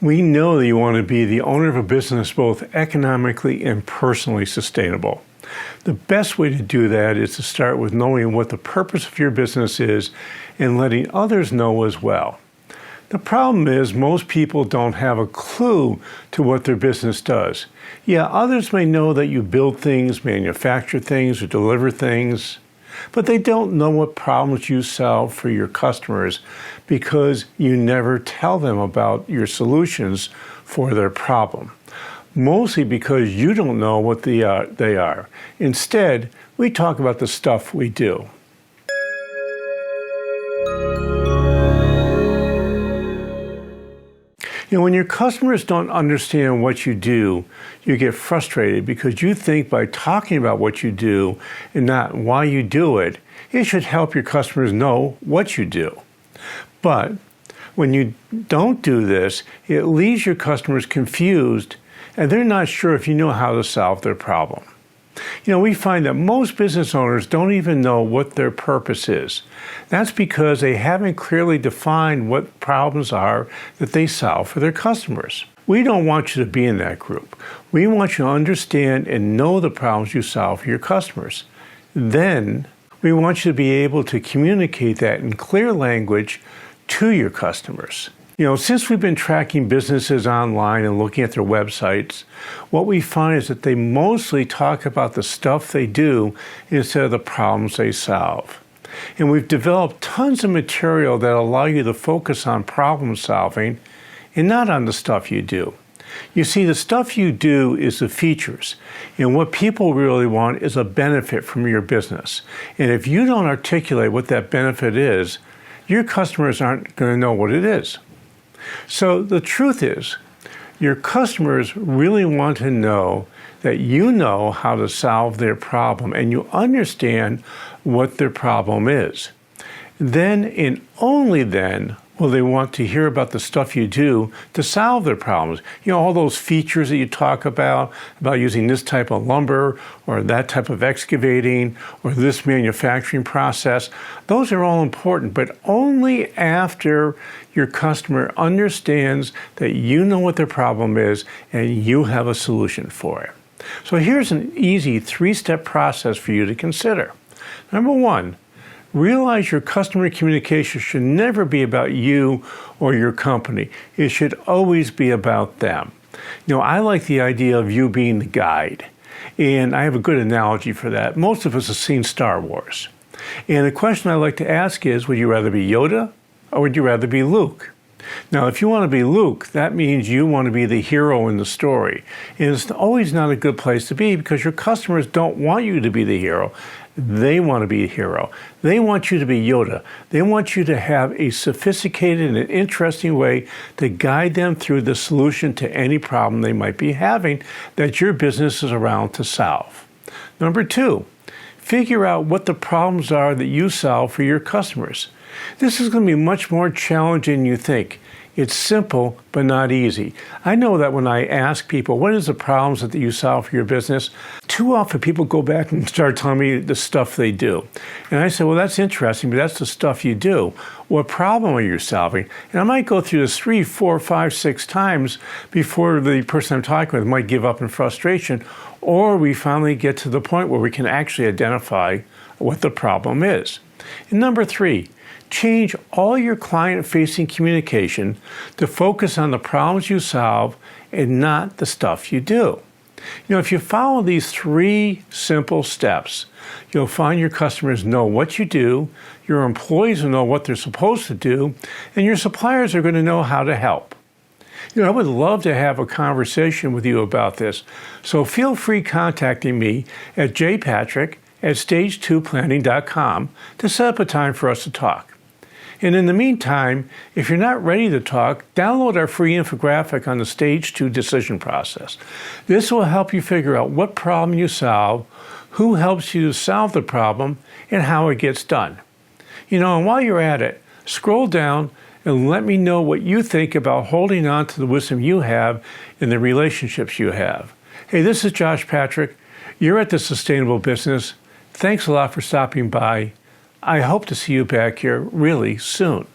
We know that you want to be the owner of a business both economically and personally sustainable. The best way to do that is to start with knowing what the purpose of your business is and letting others know as well. The problem is most people don't have a clue to what their business does. Yeah, others may know that you build things, manufacture things, or deliver things, but they don't know what problems you solve for your customers because you never tell them about your solutions for their problem. Mostly because you don't know what they are. Instead, we talk about the stuff we do. When your customers don't understand what you do, you get frustrated because you think by talking about what you do and not why you do it, it should help your customers know what you do. But when you don't do this, it leaves your customers confused and they're not sure if you know how to solve their problem. We find that most business owners don't even know what their purpose is. That's because they haven't clearly defined what problems are that they solve for their customers. We don't want you to be in that group. We want you to understand and know the problems you solve for your customers. Then, we want you to be able to communicate that in clear language to your customers. Since we've been tracking businesses online and looking at their websites, what we find is that they mostly talk about the stuff they do instead of the problems they solve. And we've developed tons of material that allow you to focus on problem solving and not on the stuff you do. You see, the stuff you do is the features, and what people really want is a benefit from your business. And if you don't articulate what that benefit is, your customers aren't going to know what it is. So the truth is, your customers really want to know that you know how to solve their problem and you understand what their problem is. Then and only then will they want to hear about the stuff you do to solve their problems. All those features that you talk about using this type of lumber or that type of excavating or this manufacturing process, those are all important, but only after your customer understands that you know what their problem is and you have a solution for it. So here's an easy 3-step process for you to consider. Number 1, realize your customer communication should never be about you or your company. It should always be about them. I like the idea of you being the guide. And I have a good analogy for that. Most of us have seen Star Wars. And the question I like to ask is, would you rather be Yoda or would you rather be Luke? Now, if you want to be Luke, that means you want to be the hero in the story. And it's always not a good place to be because your customers don't want you to be the hero. They want to be a hero. They want you to be Yoda. They want you to have a sophisticated and interesting way to guide them through the solution to any problem they might be having that your business is around to solve. Number 2, figure out what the problems are that you solve for your customers. This is going to be much more challenging than you think. It's simple, but not easy. I know that when I ask people, what is the problems that you solve for your business? Too often people go back and start telling me the stuff they do. And I say, well, that's interesting, but that's the stuff you do. What problem are you solving? And I might go through this 3, 4, 5, 6 times before the person I'm talking with might give up in frustration, or we finally get to the point where we can actually identify what the problem is. And number 3, change all your client-facing communication to focus on the problems you solve and not the stuff you do. If you follow these 3 simple steps, you'll find your customers know what you do, your employees will know what they're supposed to do, and your suppliers are going to know how to help. I would love to have a conversation with you about this, so feel free contacting me at jpatrick@stage2planning.com to set up a time for us to talk. And in the meantime, if you're not ready to talk, download our free infographic on the Stage 2 decision process. This will help you figure out what problem you solve, who helps you to solve the problem, and how it gets done. And while you're at it, scroll down and let me know what you think about holding on to the wisdom you have in the relationships you have. Hey, this is Josh Patrick. You're at The Sustainable Business. Thanks a lot for stopping by. I hope to see you back here really soon.